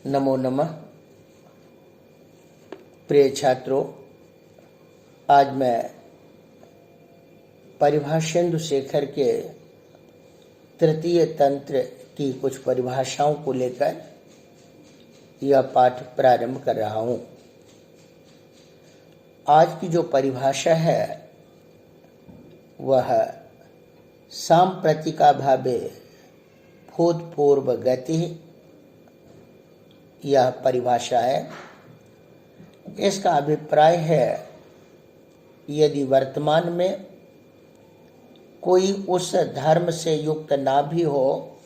नमो नमः। प्रिय छात्रों, आज मैं परिभाषेंदु शेखर के तृतीय तंत्र की कुछ परिभाषाओं को लेकर यह पाठ प्रारंभ कर रहा हूँ। आज की जो परिभाषा है वह सांप्रतिकाभावे भूतपूर्व गति, यह परिभाषा है। इसका अभिप्राय है यदि वर्तमान में कोई उस धर्म से युक्त ना भी हो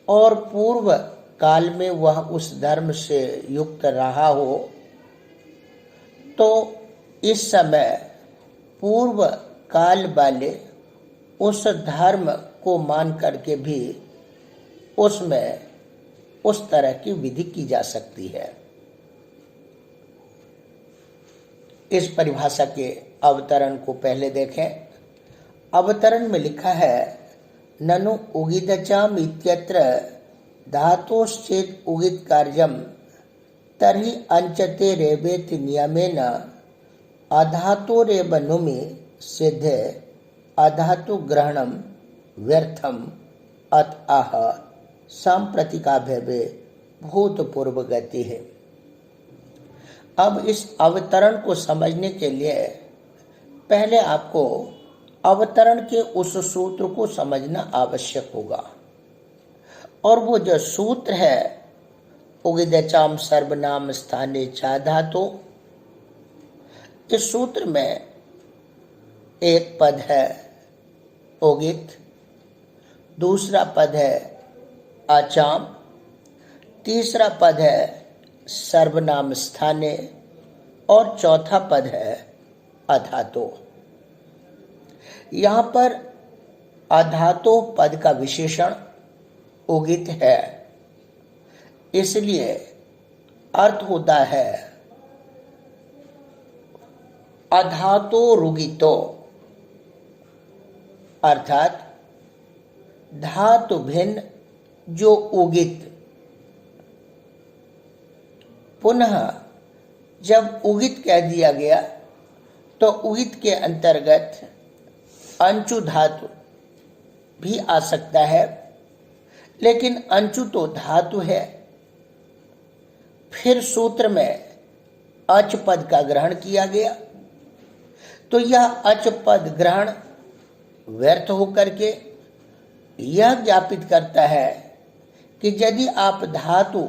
और पूर्व काल में वह उस धर्म से युक्त रहा हो, तो इस समय पूर्व काल वाले उस धर्म को मान करके भी उसमें उस तरह की विधि की जा सकती है। इस परिभाषा के अवतरण को पहले देखें। अवतरण में लिखा है, ननु उगिदचाम इत्यत्र धातोश्चेत उगित कार्यम तर्हि अंचते रेवेति नियमेन अधातोरेव नुमि सिद्धे अधातु ग्रहणम व्यर्थम अतः सांप्रतिकाभावे भूतपूर्व गति है। अब इस अवतरण को समझने के लिए पहले आपको अवतरण के उस सूत्र को समझना आवश्यक होगा, और वो जो सूत्र है उगिदचाम सर्वनाम स्थाने चा धातु। इस सूत्र में एक पद है उगित, दूसरा पद है अचाम, तीसरा पद है सर्वनाम स्थाने और चौथा पद है अधातो। यहाँ पर अधातो पद का विशेषण उगित है, इसलिए अर्थ होता है अधातो रुगितो, अर्थात धातु भिन्न जो उगित। पुनः जब उगित कह दिया गया तो उगित के अंतर्गत अंचु धातु भी आ सकता है, लेकिन अंचु तो धातु है। फिर सूत्र में अच पद का ग्रहण किया गया, तो यह अच पद ग्रहण व्यर्थ होकर के यह ज्ञापित करता है कि यदि आप धातु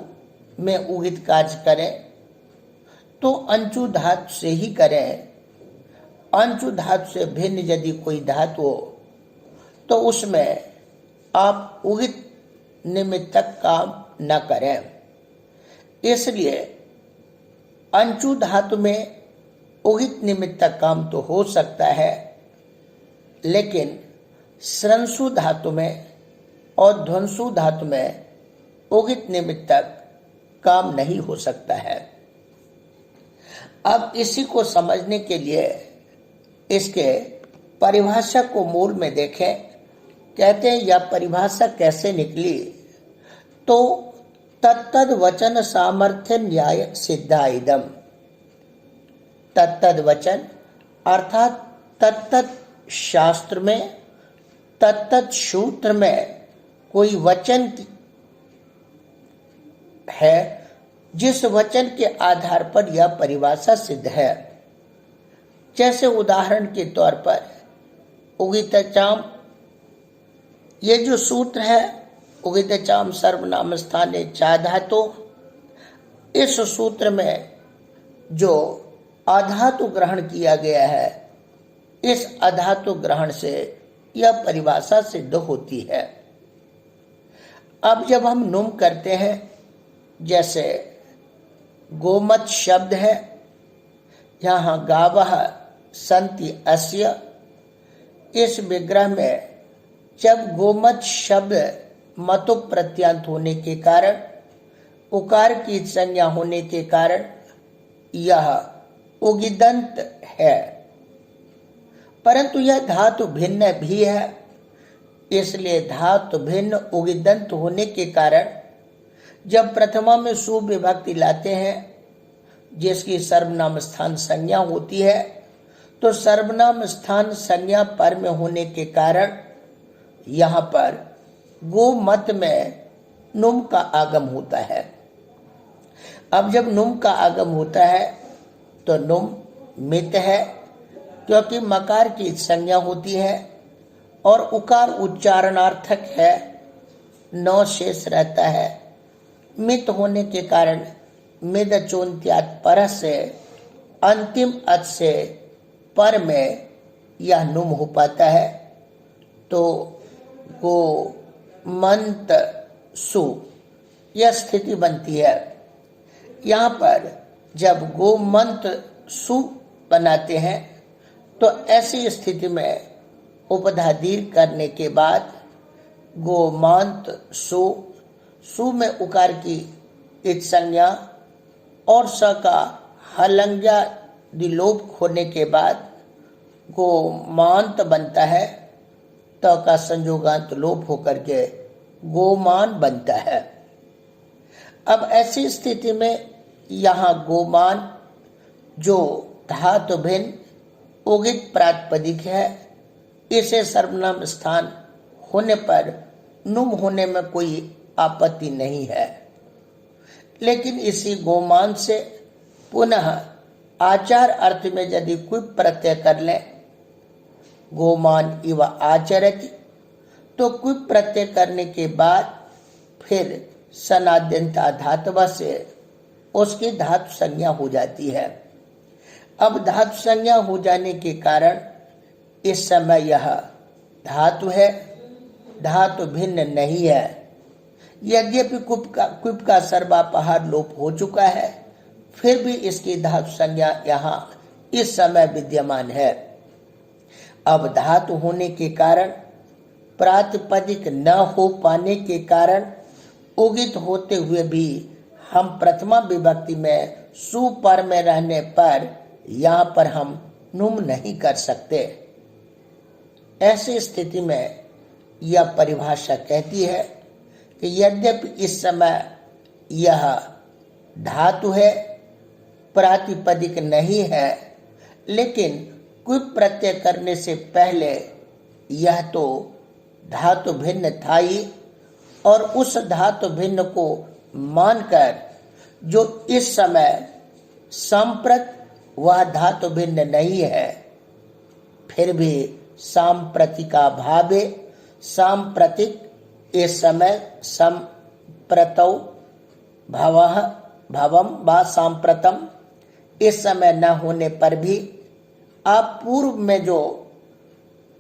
में उगित कार्य करें तो अंचु धातु से ही करें। अंचु धातु से भिन्न यदि कोई धातु हो तो उसमें आप उगित निमित्तक काम न करें। इसलिए अंचु धातु में उगित निमित्तक काम तो हो सकता है, लेकिन स्रंसु धातु में और ध्वंसु धातु में उगित निमित्तक काम नहीं हो सकता है। अब इसी को समझने के लिए इसके परिभाषा को मूल में देखें। कहते हैं यह परिभाषा कैसे निकली, तो तत्तद वचन सामर्थ्य न्याय सिद्धा इदम। तत्तद वचन अर्थात तत्तद शास्त्र में, तत्तद सूत्र में कोई वचन है जिस वचन के आधार पर यह परिभाषा सिद्ध है। जैसे उदाहरण के तौर पर उगितचाम, ये जो सूत्र है उगितचाम सर्वनाम स्थाने चा धातु, इस सूत्र में जो अधातु ग्रहण किया गया है, इस अधातु ग्रहण से यह परिभाषा सिद्ध होती है। अब जब हम नुम करते हैं, जैसे गोमत शब्द है, यहाँ गावः संति अस्य, इस विग्रह में जब गोमत शब्द मतु प्रत्यांत होने के कारण, उकार की संज्ञा होने के कारण यह उगिदंत है, परंतु यह धातु भिन्न भी है। इसलिए धातु भिन्न उगिदंत होने के कारण जब प्रथमा में सु विभक्ति लाते हैं जिसकी सर्वनाम स्थान संज्ञा होती है, तो सर्वनाम स्थान संज्ञा पर में होने के कारण यहाँ पर गोमत में नुम का आगम होता है। अब जब नुम का आगम होता है तो नुम मित है, क्योंकि मकार की संज्ञा होती है और उकार उच्चारणार्थक है, नौ शेष रहता है। मित होने के कारण मिद चोन्त्यात पर से अंतिम अच से पर में यह नुम हो पाता है। तो गो मंत सु यह स्थिति बनती है। यहाँ पर जब गोमंत सु बनाते हैं तो ऐसी स्थिति में उपधादीर्घ करने के बाद गोमांत सु, सु में उकार की इच संज्ञा और स का हलंग्या दिलोप होने के बाद गोमांत बनता है। त का संयोगांत लोप होकर के गोमान बनता है। अब ऐसी स्थिति में यहाँ गोमान जो धातु भिन्न उगित प्रातिपदिक है, इसे सर्वनाम स्थान होने पर नुम होने में कोई आपत्ति नहीं है। लेकिन इसी गोमान से पुनः आचार अर्थ में यदि कोई प्रत्यय कर लें, गोमान इव आचरति, तो कोई प्रत्यय करने के बाद फिर सनाद्यंता धातुव से उसकी धातु संज्ञा हो जाती है। अब धातु संज्ञा हो जाने के कारण इस समय यह धातु है, धातु भिन्न नहीं है। यद्यपि कुप का सर्वापहार लोप हो चुका है, फिर भी इसकी धातु संज्ञा यहाँ इस समय विद्यमान है। अब धातु होने के कारण, प्रातिपदिक न हो पाने के कारण, उगित होते हुए भी हम प्रथमा विभक्ति में सु पर में रहने पर यहाँ पर हम नुम नहीं कर सकते। ऐसी स्थिति में यह परिभाषा कहती है कि यद्यपि इस समय यह धातु है, प्रातिपदिक नहीं है, लेकिन कोई प्रत्यय करने से पहले यह तो धातु भिन्न था ही, और उस धातु भिन्न को मानकर जो इस समय सांप्रत वह धातु भिन्न नहीं है, फिर भी सांप्रतिका भावे, सांप्रतिक इस समय संप्रतौ भवः भवम व सांप्रतम इस समय न होने पर भी आप पूर्व में जो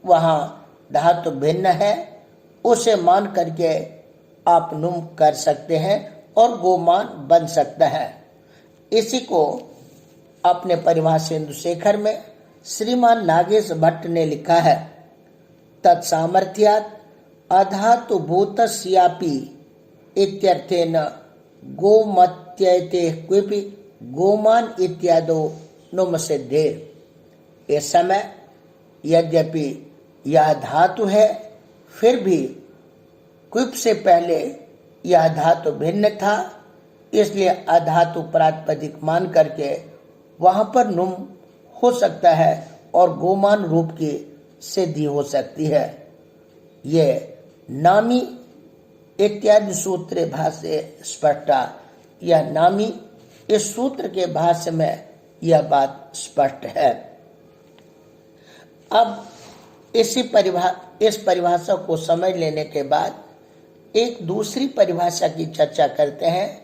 वहाँ धातु भिन्न है उसे मान करके आप नुम कर सकते हैं और गोमान बन सकता है। इसी को अपने परिभाषेंदु शेखर में श्रीमान नागेश भट्ट ने लिखा है, तत्सामर्थ्यात् अधातु भूतस्यापि इत्यर्थेन गोमत्येते क्विपि गोमान इत्यादो नुम सिद्धे। इस समय यद्यपि यह धातु है, फिर भी क्विप से पहले यह धातु भिन्न था, इसलिए अधातु प्रातिपदिक मान करके वहां पर नुम हो सकता है और गोमान रूप की सिद्धि हो सकती है। ये नामी इत्यादि सूत्र भाष्य स्पष्टा, यह नामी इस सूत्र के भाष्य में यह बात स्पष्ट है। अब इस परिभाषा को समझ लेने के बाद एक दूसरी परिभाषा की चर्चा करते हैं,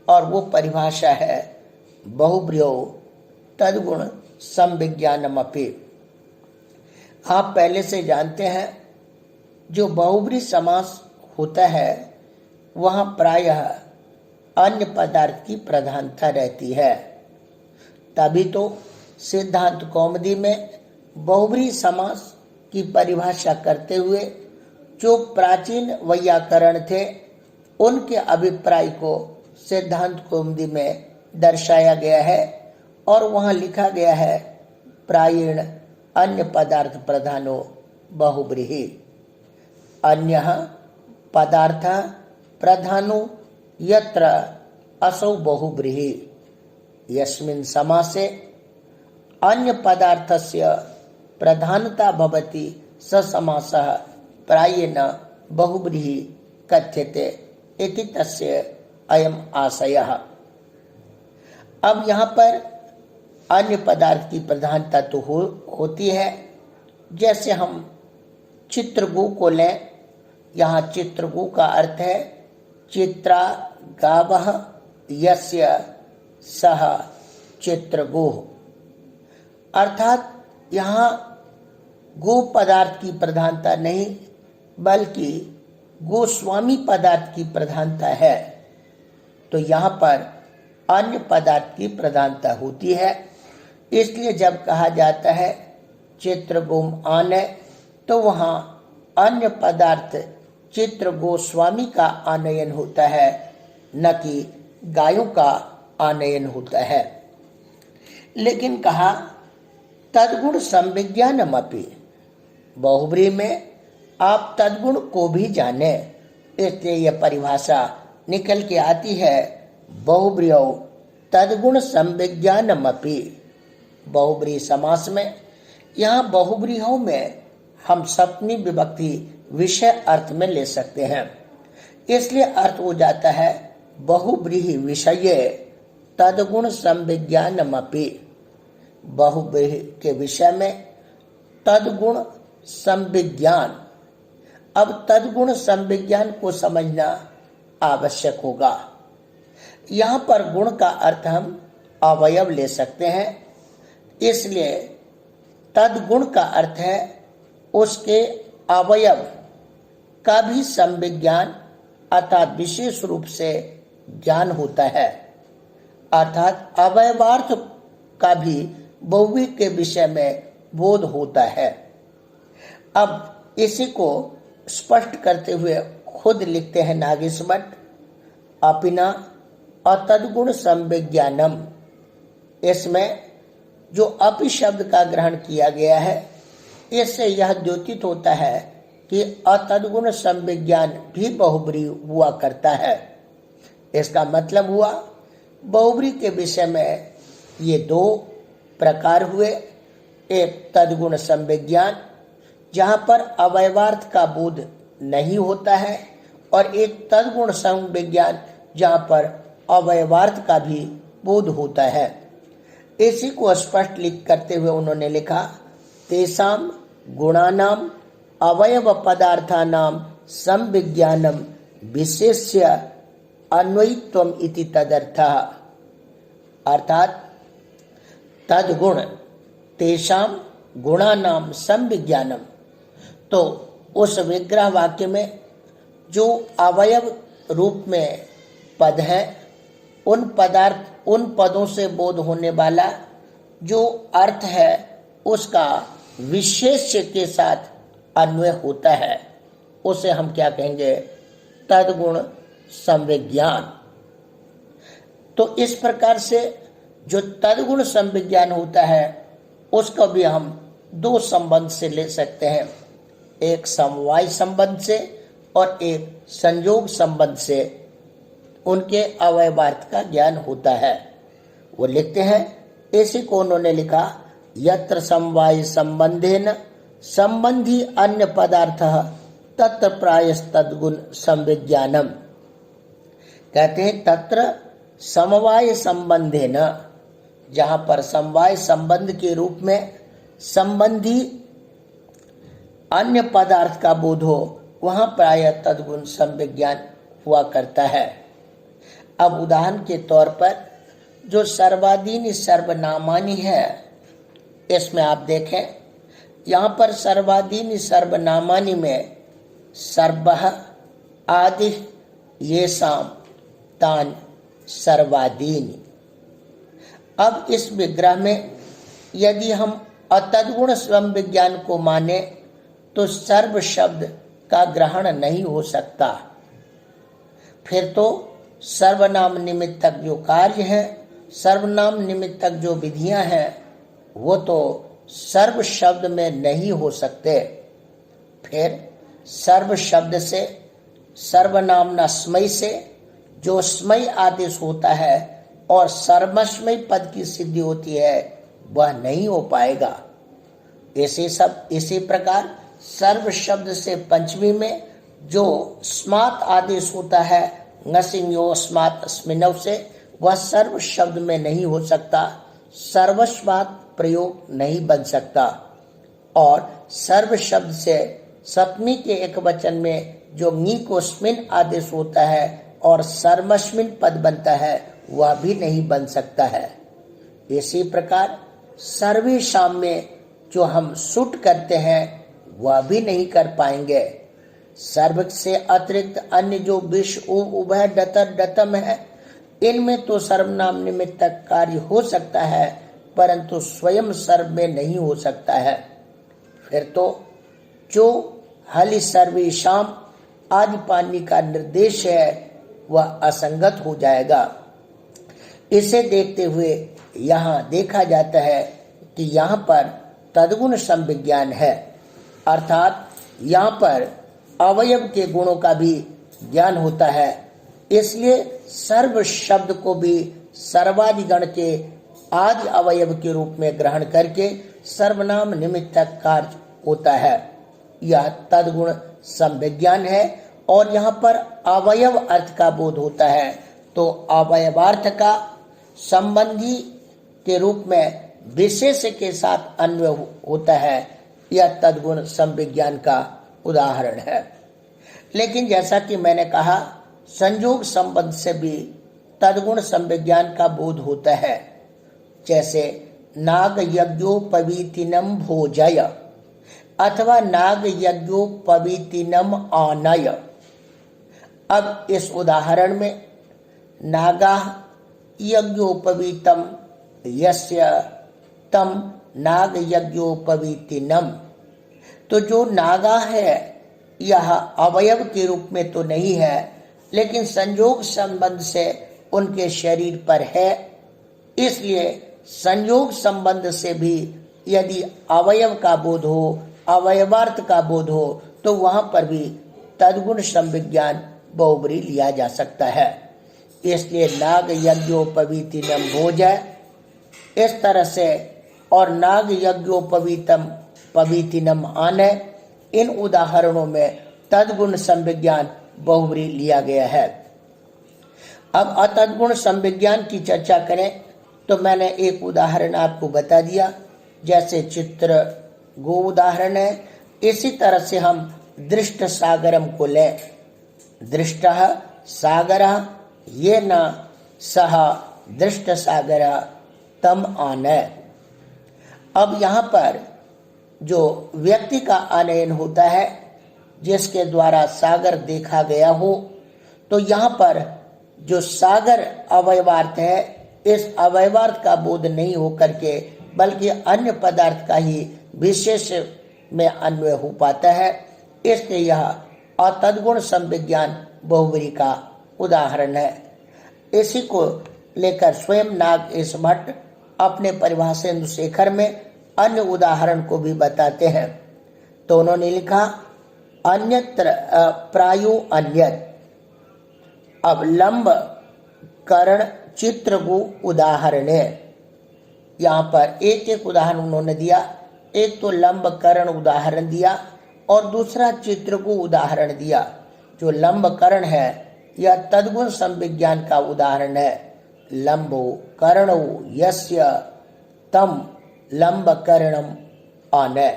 और वो परिभाषा है बहुब्रीहि तद्गुण संविज्ञानमपि। आप पहले से जानते हैं जो बहुब्रीहि समास होता है वहाँ प्रायः अन्य पदार्थ की प्रधानता रहती है। तभी तो सिद्धांत कौमुदी में बहुब्रीहि समास की परिभाषा करते हुए जो प्राचीन वैयाकरण थे उनके अभिप्राय को सिद्धांत कौमुदी में दर्शाया गया है, और वहाँ लिखा गया है प्रायेण अन्य पदार्थ प्रधानो बहुब्रीहि। अन्य पदार्थ प्रधानो यत्र असौ बहुव्रीहि यस्मिन् समासे अन्य पदार्थस्य प्रधानता भवति स समासः प्रायेण बहुव्रीहि कथ्यते इति तस्य अयम आशयः। अब यहाँ पर अन्य पदार्थ की प्रधानता तो होती है। जैसे हम चित्रगु को लें, यहाँ चित्रगु का अर्थ है चित्रा गावः यस्य सह चित्रगुः, अर्थात यहाँ गो पदार्थ की प्रधानता नहीं बल्कि गोस्वामी पदार्थ की प्रधानता है। तो यहाँ पर अन्य पदार्थ की प्रधानता होती है। इसलिए जब कहा जाता है चित्रगुम आने, तो वहाँ अन्य पदार्थ चित्र गोस्वामी का आनयन होता है, न कि गायों का आनयन होता है। लेकिन कहा तद्गुण संविज्ञानमपि, बहुब्री में आप तद्गुण को भी जाने, इसलिए यह परिभाषा निकल के आती है बहुब्रीयौ तद्गुण संविज्ञानमपि। बहुब्री समास में, यहाँ बहुब्रीयों में हम सप्तमी विभक्ति विषय अर्थ में ले सकते हैं। इसलिए अर्थ हो जाता है बहुब्रीहि विषये तद्गुण संविज्ञानमपि। बहुब्रीहि के विषय में तद्गुण संविज्ञान। अब तद्गुण संविज्ञान को समझना आवश्यक होगा। यहाँ पर गुण का अर्थ हम अवयव ले सकते हैं, इसलिए तद्गुण का अर्थ है उसके अवयव का भी संविज्ञान अर्थात विशेष रूप से ज्ञान होता है, अर्थात अवयवार्थ का भी बहुवी के विषय में बोध होता है। अब इसी को स्पष्ट करते हुए खुद लिखते हैं नागेशभट्ट, अपिना अतद्गुण संविज्ञानम। इसमें जो अपि शब्द का ग्रहण किया गया है, इससे यह द्योतित होता है कि अतद्गुण संविज्ञान भी बहुब्री हुआ करता है। इसका मतलब हुआ बहुब्री के विषय में ये दो प्रकार हुए, एक तद्गुण संविज्ञान जहाँ पर अवयवार्थ का बोध नहीं होता है, और एक तद्गुण संविज्ञान जहाँ पर अवयवार्थ का भी बोध होता है। इसी को स्पष्ट लिख करते हुए उन्होंने लिखा तेषाम गुणानाम अवयव पदार्थानाम संविज्ञानम विशेष्य अन्वयित्वम इति तदर्थः, अर्थात तद्गुण तेषाम गुणानाम संविज्ञानम। तो उस विग्रह वाक्य में जो अवयव रूप में पद है, उन पदों से बोध होने वाला जो अर्थ है उसका विशेष्य के साथ अन्वय होता है, उसे हम क्या कहेंगे? तद्गुण संविज्ञान। तो इस प्रकार से जो तद्गुण संविज्ञान होता है उसको भी हम दो संबंध से ले सकते हैं, एक समवाय संबंध से और एक संयोग संबंध से उनके अवयवार्थ का ज्ञान होता है। वो लिखते हैं, इसी को उन्होंने लिखा यत्र समवाय संबंधेन संबंधी अन्य पदार्थः तत्र प्रायस्तद्गुण संविज्ञानम। कहते हैं तत्र समवाय संबंधेन, जहाँ पर समवाय संबंध के रूप में संबंधी अन्य पदार्थ का बोध हो, वहाँ प्राय तद्गुण संविज्ञान हुआ करता है। अब उदाहरण के तौर पर जो सर्वादीनि सर्वनामानि है, इसमें आप देखें यहाँ पर सर्वादीनि सर्वनामानि में सर्वः आदि येषां तान सर्वादीनि। अब इस विग्रह में यदि हम अतद्गुण संविज्ञान को माने तो सर्व शब्द का ग्रहण नहीं हो सकता। फिर तो सर्वनाम निमित्तक जो कार्य है, सर्वनाम निमित्तक जो विधियां हैं, वो तो सर्व शब्द में नहीं हो सकते। फिर सर्व शब्द से सर्वनाम नस्मय से जो स्मय आदेश होता है और सर्वस्मय पद की सिद्धि होती है वह नहीं हो पाएगा। इसी प्रकार सर्व शब्द से पंचमी में जो स्मात आदेश होता है ngसिंयो स्मात स्मिनव से, वह सर्व शब्द में नहीं हो सकता, सर्वस्मात प्रयोग नहीं बन सकता। और सर्व शब्द से सप्तमी के एक वचन में जो नी को स्मिन आदेश होता है और सर्वस्मिन पद बनता है वह भी नहीं बन सकता है। इसी प्रकार सर्वेशाम में जो हम सुट करते हैं वह भी नहीं कर पाएंगे। सर्व से अतिरिक्त अन्य जो विष उभय डतर डतम है, इनमें तो सर्वनाम निमित्तक कार्य हो सकता है परंतु स्वयं सर्व में नहीं हो सकता है। फिर तो जो हलि सर्वेशाम आदि पानी का निर्देश है वह असंगत हो जाएगा। इसे देखते हुए यहाँ देखा जाता है कि यहाँ पर तद्गुण संविज्ञान है, अर्थात यहाँ पर अवयव के गुणों का भी ज्ञान होता है। इसलिए सर्व शब्द को भी सर्वादिगण के आदि अवयव के रूप में ग्रहण करके सर्वनाम निमित्तक कार्य होता है। यह तद्गुण संविज्ञान है और यहाँ पर अवयव अर्थ का बोध होता है, तो अवयवार्थ का संबंधी के रूप में विशेष के साथ अन्वय होता है। यह तद्गुण संविज्ञान का उदाहरण है। लेकिन जैसा कि मैंने कहा, संयोग संबंध से भी तद्गुण संविज्ञान का बोध होता है। जैसे नाग यज्ञोपवीतिनम भोजय अथवा नाग यज्ञोपवीतिनम आनय। अब इस उदाहरण में नागा यज्ञोपवीतम यस्य तम नाग यज्ञोपवीतिनम, तो जो नागा है यह अवयव के रूप में तो नहीं है, लेकिन संयोग संबंध से उनके शरीर पर है। इसलिए संयोग संबंध से भी यदि अवयव का बोध हो, अवयवार्थ का बोध हो, तो वहां पर भी तद्गुण संविज्ञान बहुब्री लिया जा सकता है। इसलिए नाग यज्ञोपवीतिनम भोजय इस तरह से और नाग यज्ञोपवीतम पवीतिनम आनय, इन उदाहरणों में तद्गुण संविज्ञान बहुब्री लिया गया है। अब अतद्गुण संविज्ञान की चर्चा करें तो मैंने एक उदाहरण आपको बता दिया, जैसे चित्र गो उदाहरण है। इसी तरह से हम दृष्ट सागरम को लें। दृष्ट सागर ये न सह दृष्ट सागर तम आनय। अब यहाँ पर जो व्यक्ति का आनयन होता है जिसके द्वारा सागर देखा गया हो, तो यहाँ पर जो सागर अवयवार्थ है, इस अवयवार्थ का बोध नहीं हो करके बल्कि अन्य पदार्थ का ही विशेष में अन्वय हो पाता है। इसलिए यह अतद्गुण संविज्ञान बहुब्री का उदाहरण है। इसी को लेकर स्वयं नाग एस भट्ट अपने परिभाषेंदु शेखर में अन्य उदाहरण को भी बताते हैं। तो उन्होंने लिखा अन्यत्र प्रायो अन्यत। अब लंब करण चित्रगु उदाहरण है। यहाँ पर एक एक उदाहरण उन्होंने दिया। एक तो लंब करण उदाहरण दिया और दूसरा चित्रगु उदाहरण दिया। जो लंब करण है यह तद्गुण संविज्ञान का उदाहरण है। लंबो कर्णो यस्य तम लंब करणम आनय।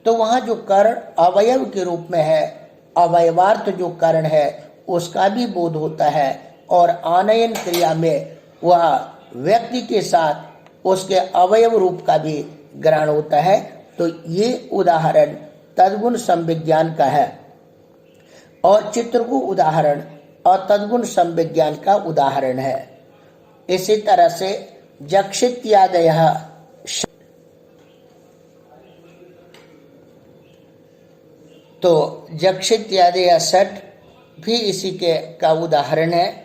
तो वहां जो कर्ण अवयव के रूप में है, अवयवार्थ जो कर्ण है उसका भी बोध होता है और आनयन क्रिया में वह व्यक्ति के साथ उसके अवयव रूप का भी ग्रहण होता है। तो ये उदाहरण तद्गुण संविज्ञान का है और चित्रगु उदाहरण और तद्गुण संविज्ञान का उदाहरण है। इसी तरह से जक्षित्यादय, तो जक्षित्यादय षट भी इसी के का उदाहरण है।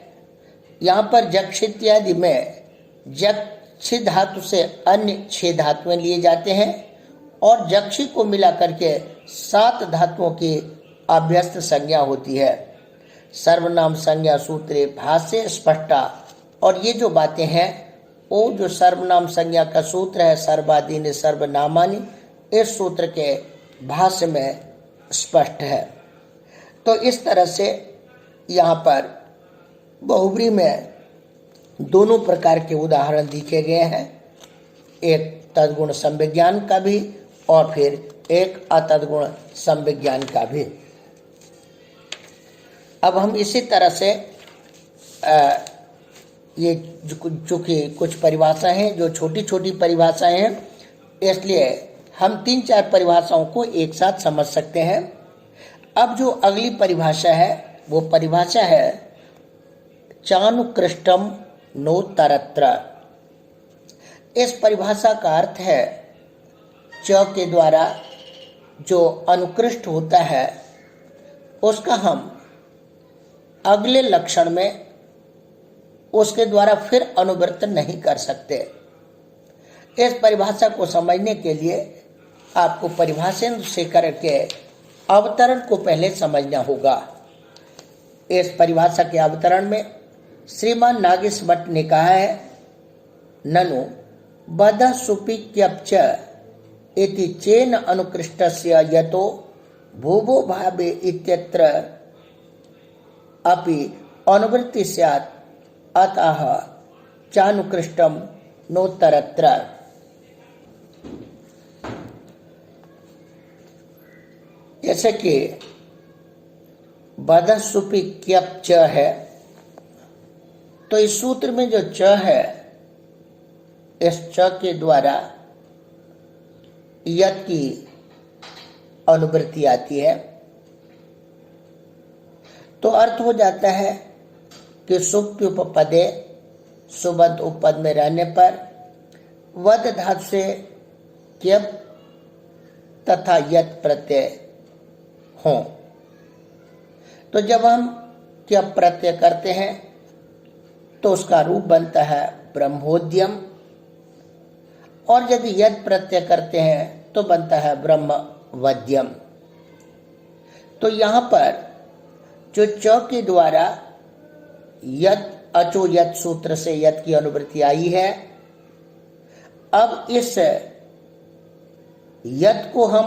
यहाँ पर जक्षित्यादि में जक्षि धातु से अन्य 6 धातुएं लिए जाते हैं और जक्षि को मिला करके 7 धातुओं की अभ्यस्त संज्ञा होती है। सर्वनाम संज्ञा सूत्रे भाष्य स्पष्टा। और ये जो बातें हैं वो जो सर्वनाम संज्ञा का सूत्र है सर्वादीनि सर्वनामानि, इस सूत्र के भाष्य में स्पष्ट है। तो इस तरह से यहाँ पर बहुब्री में दोनों प्रकार के उदाहरण दिखे गए हैं, एक तद्गुण संविज्ञान का भी और फिर एक अतद्गुण संविज्ञान का भी। अब हम इसी तरह से ये चूंकि कुछ परिभाषाएं हैं जो छोटी छोटी परिभाषाएं हैं, इसलिए हम 3-4 परिभाषाओं को एक साथ समझ सकते हैं। अब जो अगली परिभाषा है वो परिभाषा है चानुकृष्टम नोत्तरत्र। इस परिभाषा का अर्थ है च के द्वारा जो अनुकृष्ट होता है उसका हम अगले लक्षण में उसके द्वारा फिर अनुवृत्त नहीं कर सकते। इस परिभाषा को समझने के लिए आपको परिभाषेन्द्र शेखर के अवतरण को पहले समझना होगा। इस परिभाषा के अवतरण में श्रीमान नागेश भट्ट ने कहा है ननु बद सुपिक्यप्च इति चेन अनुकृष्टस्य यतो भूभो भावे इत्यत्र अपि अनुवृत्ति स्यात् अतः चानुकृष्टम नोत्तरत्र। जैसे कि बदसुपि क्यप च है, तो इस सूत्र में जो च है इस च के द्वारा यत की अनुवृत्ति आती है, तो अर्थ हो जाता है कि सुप्युपपदे सुबंत उपपद में रहने पर वद धातु से क्यप तथा यत प्रत्यय हो। तो जब हम क्यप प्रत्यय करते हैं तो उसका रूप बनता है ब्रह्मोद्यम, और यदि यद प्रत्यय करते हैं तो बनता है ब्रह्मवद्यम। तो यहाँ पर जो च के द्वारा यद अचो यद सूत्र से यद की अनुवृत्ति आई है, अब इस यद को हम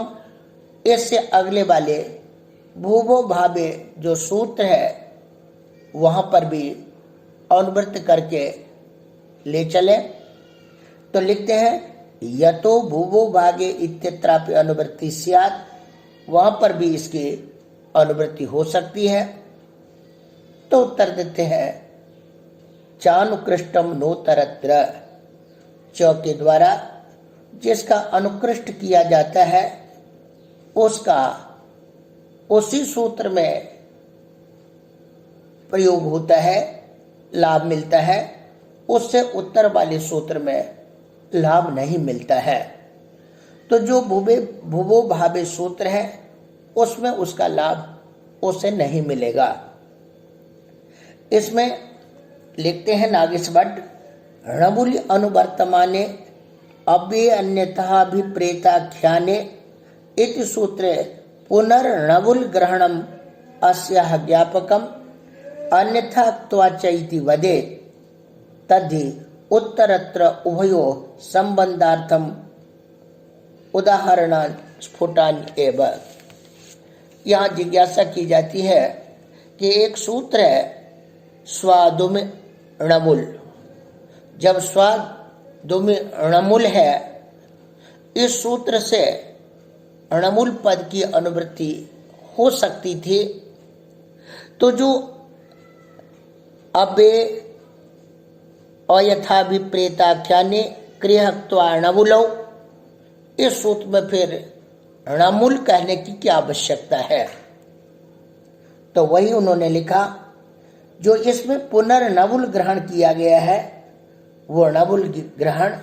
इससे अगले वाले भूभो भावे जो सूत्र है वहां पर भी अनुवृत्त करके ले चले। तो लिखते हैं यतो भूभो भागे इत्यत्रापि अनुवृत्ति स्यात्, वहां पर भी इसकी अनुवृत्ति हो सकती है। तो उत्तर देते हैं चानुकृष्टम नोत्तरत्र, च के द्वारा जिसका अनुकृष्ट किया जाता है उसका उसी सूत्र में प्रयोग होता है, लाभ मिलता है, उससे उत्तर वाले सूत्र में लाभ नहीं मिलता है। तो जो भुवो भावे सूत्र है उसमें उसका लाभ उसे नहीं मिलेगा। इसमें लिखते हैं नागेश भट्ट णबुल अनुवर्तमाने अव्यय अन्यथा अभिप्रेताख्याने इति सूत्रे पुनर्णबुल ग्रहणम अस्याह ज्ञापकम अन्यथा त्वाच इति वदेत् तद्धि उत्तरत्र उभयो संबंधार्थम उदाहरणान् स्फुटान् एव। यहाँ जिज्ञासा की जाती है कि एक सूत्र है स्वादुम णमुल, जब स्वादुम णमुल है इस सूत्र से णमुल पद की अनुवृत्ति हो सकती थी, तो जो अबे अयथाभिप्रेताख्याने क्रियत्वा णमुलौ, इस सूत्र में फिर णमुल कहने की क्या आवश्यकता है। तो वही उन्होंने लिखा जो इसमें पुनर्नबुल ग्रहण किया गया है वो नबुल ग्रहण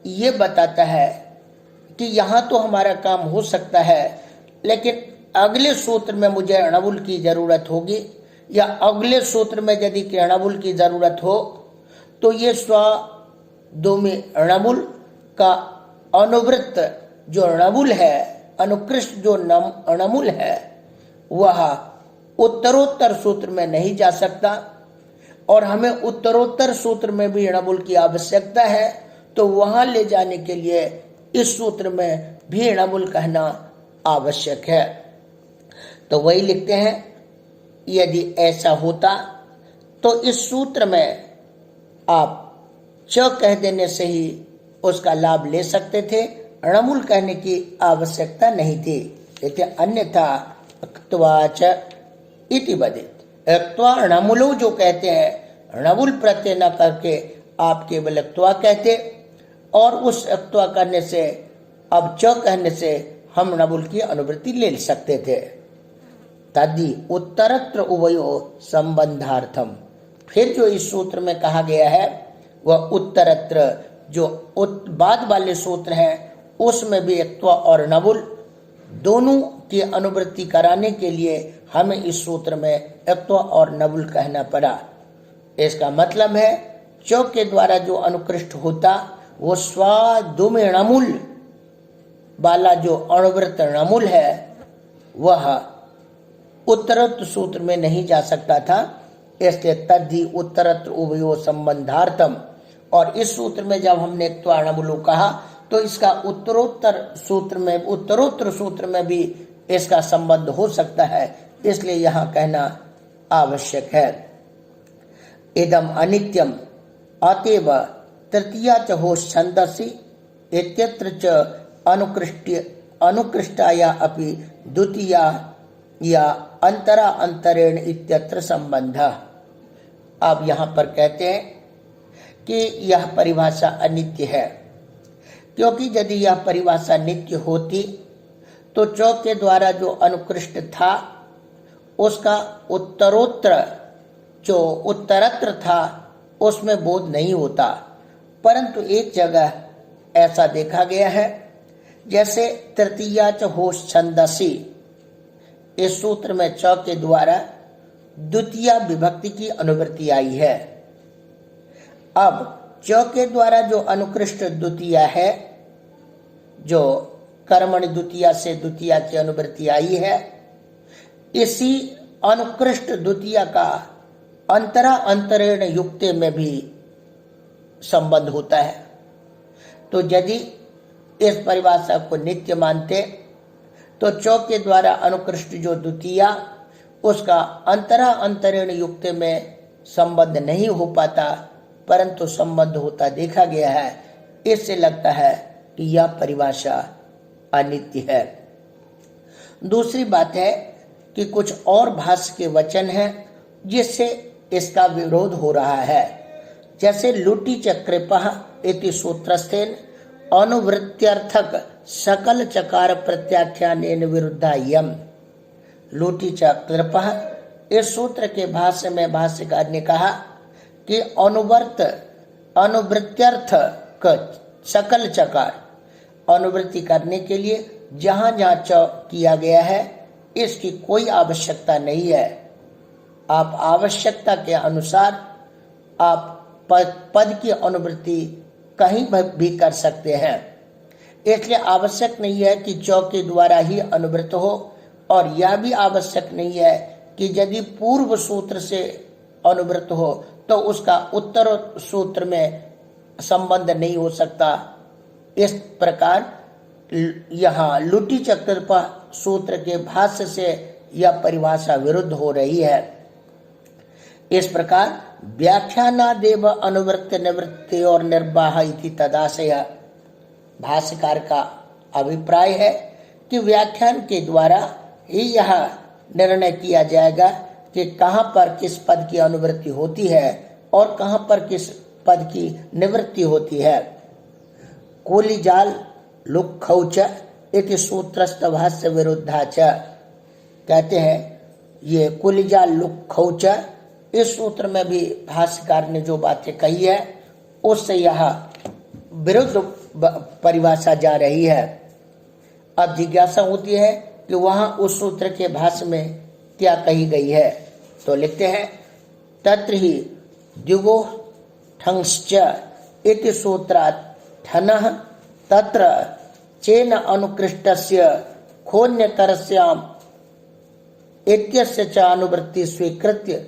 ये बताता है कि यहाँ तो हमारा काम हो सकता है, लेकिन अगले सूत्र में मुझे णबुल की जरूरत होगी, या अगले सूत्र में यदि णबुल की जरूरत हो तो ये स्वादुम णबुल का अनुवृत्त जो णबुल है, अनुकृष्ट जो णमुल है, वह उत्तरोत्तर सूत्र में नहीं जा सकता और हमें उत्तरोत्तर सूत्र में भी णबुल की आवश्यकता है, तो वहां ले जाने के लिए इस सूत्र में भी णबुल कहना आवश्यक है। तो वही लिखते हैं, यदि ऐसा होता तो इस सूत्र में आप च कह देने से ही उसका लाभ ले सकते थे, णबुल कहने की आवश्यकता नहीं थी। लेकिन अन्यथा अक्त्वाच इति वदेत्, अक्त्वा णमुलो जो कहते हैं, णबुल प्रत्यय न करके आप केवल अक्त्वा कहते, और उस अक्त्वा करने से अब च कहने से हम णबुल की अनुवृत्ति ले सकते थे। तद्धि उत्तरत्र उभयो संबंधार्थम, फिर जो इस सूत्र में कहा गया है वह उत्तरत्र जो बाद वाले सूत्र हैं उसमें भी अक्त्वा और णबुल दोनों की अनुवृत्ति कराने के लिए हमें इस सूत्र में अक्त्वा और णबुल कहना पड़ा। इसका मतलब है च के द्वारा जो अनुकृष्ट होता वो स्वादुमे णमुल वाला जो अणुवृत्त णमुल है वह उत्तरत्र सूत्र में नहीं जा सकता था, इसलिए तद्धि उत्तरत्र उभयो संबंधार्थम। और इस सूत्र में जब हमने अक्त्वा णबुलो कहा तो इसका उत्तरोत्तर सूत्र में भी इसका संबंध हो सकता है, इसलिए यहाँ कहना आवश्यक है। इदम अनित्यम अतएव तृतीया च हो छंदसि इत्यत्र च अनुकृष्टाया अपि द्वितीया या अंतरा अंतरेण इत्यत्र संबंध। अब यहाँ पर कहते हैं कि यह परिभाषा अनित्य है, क्योंकि यदि यह परिभाषा नित्य होती तो च के द्वारा जो अनुकृष्ट था उसका उत्तरत्र था उसमें बोध नहीं होता। परंतु एक जगह ऐसा देखा गया है, जैसे तृतीया च होश छंदसी, इस सूत्र में च के द्वारा द्वितीय विभक्ति की अनुवृत्ति आई है। अब च के द्वारा जो अनुकृष्ट द्वितीय है, जो कर्मणि द्वितीय से द्वितीय की अनुवृत्ति आई है, इसी अनुकृष्ट द्वितीय का अंतरा अंतरेण युक्ते में भी संबंध होता है। तो यदि इस परिभाषा को नित्य मानते तो च के द्वारा अनुकृष्ट जो द्वितीय उसका अंतरा अंतरेण युक्ते में संबंध नहीं हो पाता, परंतु संबंध होता देखा गया है। इससे लगता है कि यह परिभाषा अनित्य है। दूसरी बात है कि कुछ और भाष्य के वचन हैं जिससे इसका विरोध हो रहा है, जैसे लुटी च कृपः इति सूत्रस्थेन अनुवृत्त्यर्थक सकल चकार प्रत्याख्यानेन विरुद्धायम। लुटी च कृपः, इस सूत्र के भाष्य में भाष्यकार ने कहा कि अनुवृत्त्यर्थ सकल चकार, अनुवृत्ति करने के लिए जहां जहां च किया गया है इसकी कोई आवश्यकता नहीं है। आप आवश्यकता के अनुसार आप पद की अनुवृत्ति कहीं भी कर सकते हैं, इसलिए आवश्यक नहीं है कि च के द्वारा ही अनुवृत्त हो, और यह भी आवश्यक नहीं है कि यदि पूर्व सूत्र से अनुवृत्त हो तो उसका उत्तर सूत्र में संबंध नहीं हो सकता। इस प्रकार यहाँ लुटी चक्रपा सूत्र के भाष्य से यह परिभाषा विरुद्ध हो रही है। इस प्रकार व्याख्यानादेव अनुवृत्ति निवृत्ति और निर्वाह इति तदाशय, भाष्यकार का अभिप्राय है कि व्याख्यान के द्वारा ही यह निर्णय किया जाएगा कि कहाँ पर किस पद की अनुवृत्ति होती है और कहाँ पर किस पद की निवृत्ति होती है। कोलिजाल लुक्खौच इति सूत्रस्थ भाष्य विरुद्धाच, कहते हैं ये कोलिजाल लुक्खौच, इस सूत्र में भी भाष्यकार ने जो बातें कही है उससे यह विरुद्ध परिभाषा जा रही है। अब जिज्ञासा होती है कि वहां उस सूत्र के भाष्य में क्या कही गई है, तो लिखते हैं तत्र ही द्युगो ठंश्च इति सूत्रात् ठनः तत्र चेन अनुकृष्टस्य खोन्यतरस्याम इत्यस्य च अनुवृत्ति स्वीकृत्य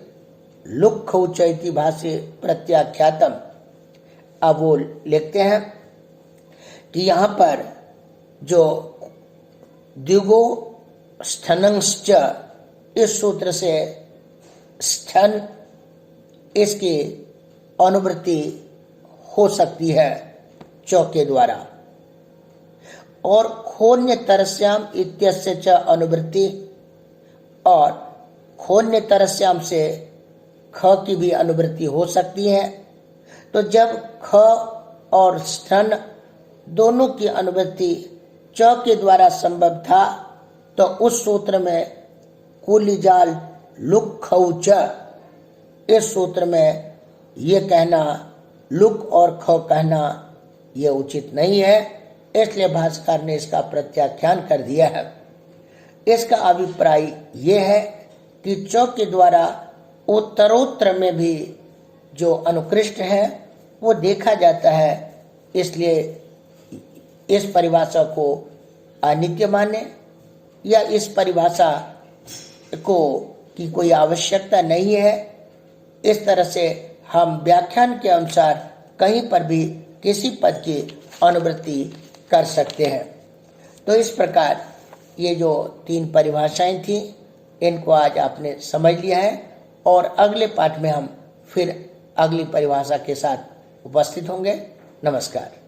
लुक्ख उच्चैति भाष्य प्रत्याख्यातम। अब वो लिखते हैं कि यहाँ पर जो द्विगो स्थनंश्च, इस सूत्र से स्थन इसकी अनुवृत्ति हो सकती है च के द्वारा, और खोन्य तरस्याम इत्यस्य च अनुवृत्ति, और खोन्य तरस्याम से ख की भी अनुवृत्ति हो सकती है। तो जब ख और स्थन दोनों की अनुवृत्ति च के द्वारा संभव था, तो उस सूत्र में कुलिजाल लुक्खौ च, इस सूत्र में ये कहना लुक और ख कहना ये उचित नहीं है, इसलिए भाष्यकार ने इसका प्रत्याख्यान कर दिया है। इसका अभिप्राय ये है कि च के द्वारा उत्तरोत्तर में भी जो अनुकृष्ट है वो देखा जाता है, इसलिए इस परिभाषा को अनित्य माने, या इस परिभाषा को की कोई आवश्यकता नहीं है। इस तरह से हम व्याख्यान के अनुसार कहीं पर भी किसी पद की अनुवृत्ति कर सकते हैं। तो इस प्रकार ये जो 3 परिभाषाएं थी, इनको आज आपने समझ लिया है, और अगले पाठ में हम फिर अगली परिभाषा के साथ उपस्थित होंगे। नमस्कार।